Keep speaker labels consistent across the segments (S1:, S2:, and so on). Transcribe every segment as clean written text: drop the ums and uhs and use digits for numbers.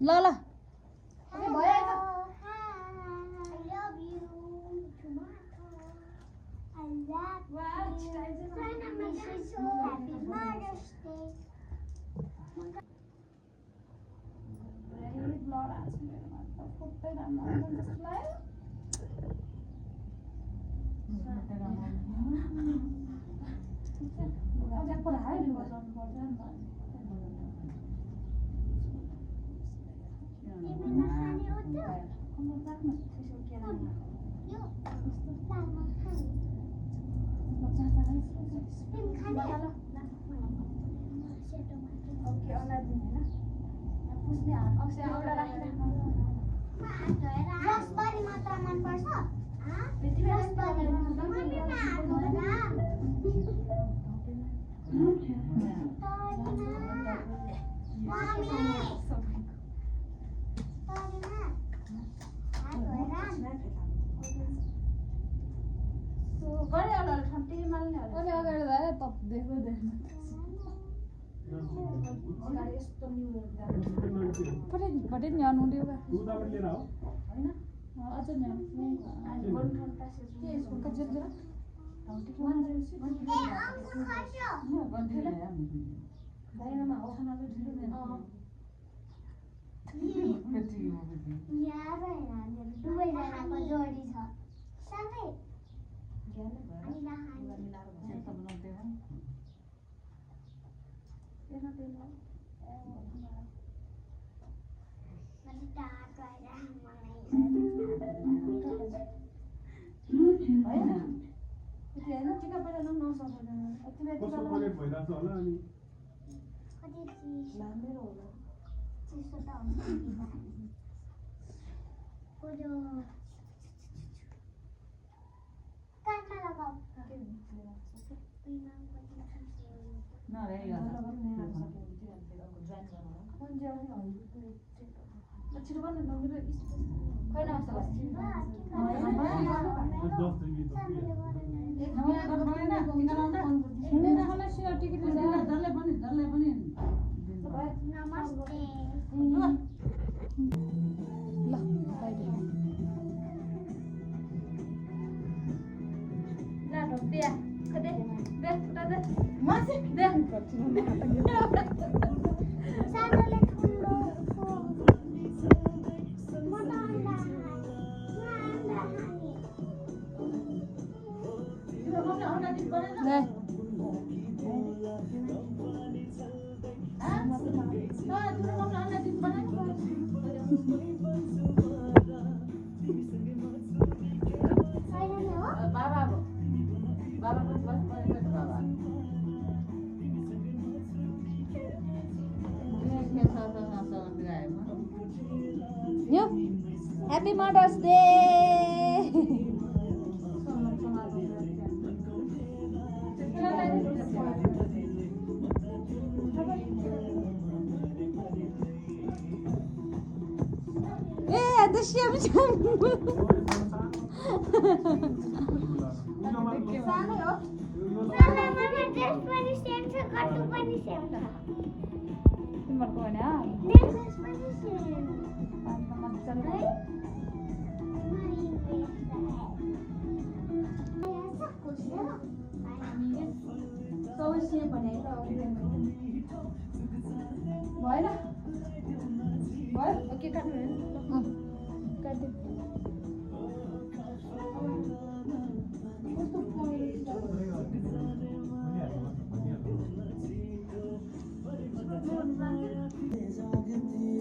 S1: ल ल पटेन न्याउनु दियो बा अझ न्याउनु Happy Mother's Day! Yeah, the ship.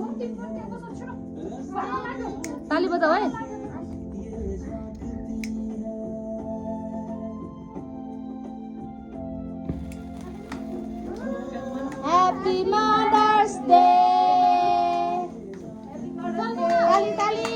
S1: Okay, cut it. Cut it. ताली बजाऊ है Happy Mother's Day ताली ताली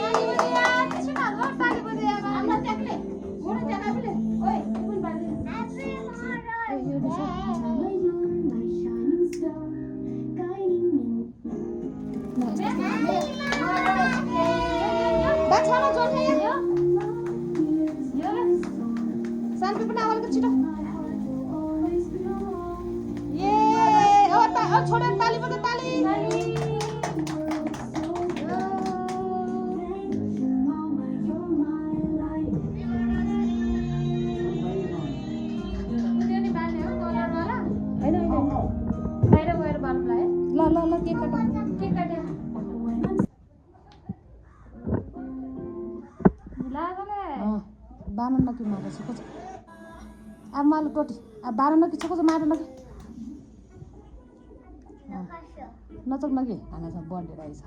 S1: छोड़ ल ल केक काट केक काट्यो बान नकी मार सको अब माल टोटी अब बार नकी सको मार नकी नचक नकी खाना छ बर्थडे रहेछ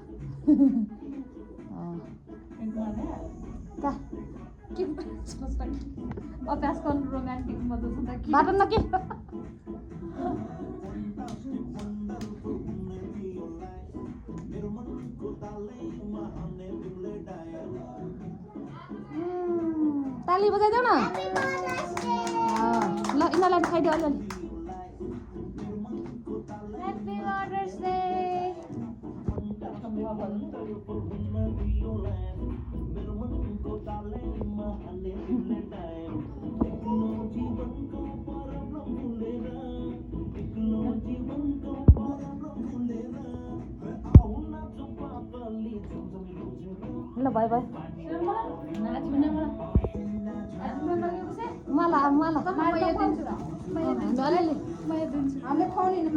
S1: के अभ्यास गर्नु रोमान्टिक मजा छ त बाटो नकी ताली बजाइदेऊ न ल यिनीहरूलाई खाइदियो अलिअलि ह्याप्पी मदर्स डे ल बाई बाई मला मला अलिअलि हामीले खुवाउने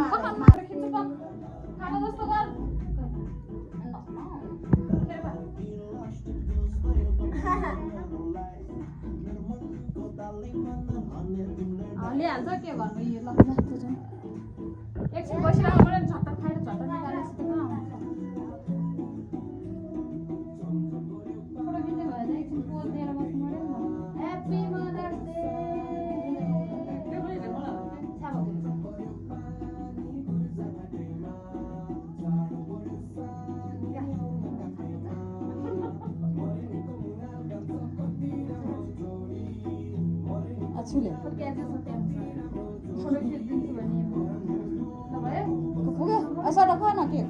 S1: खाना जस्तो गर लिइहाल्छ के भन्नु यो ल एकछिन बसिरहेको पऱ्यो नि झट्ट खाएर झट्ट निकालेर फोटो खिच्ने भएर एकछिन पोज दिएर बस्नु पऱ्यो नि ह्याप्पी मदर्स डे छुले पुग्यो सर खा न के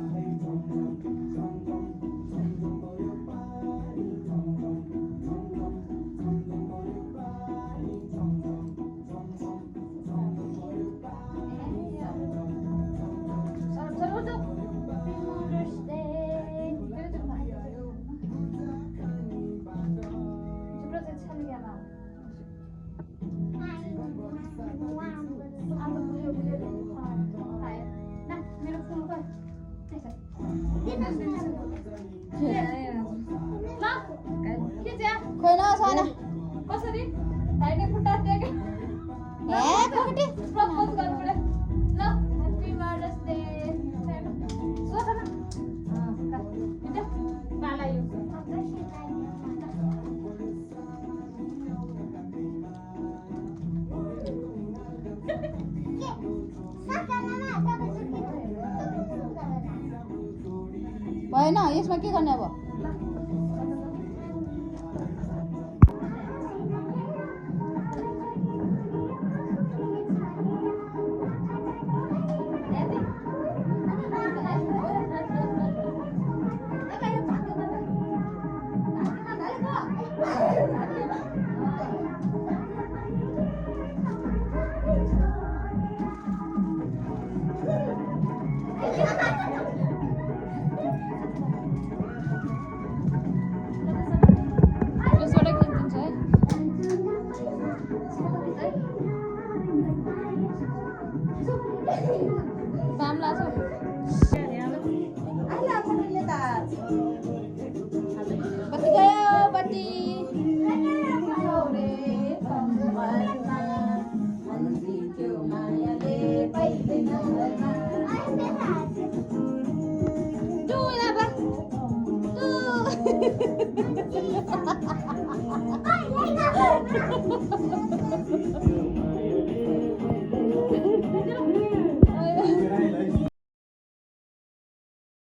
S1: कसरी भाइले खुट्टा टेके प्रपोज गर्नु पर्यो ल ह्याप्पी मदर्स डे सोच न बाला यो भएन यसमा के गर्ने अब बत्ती गयो बत्ती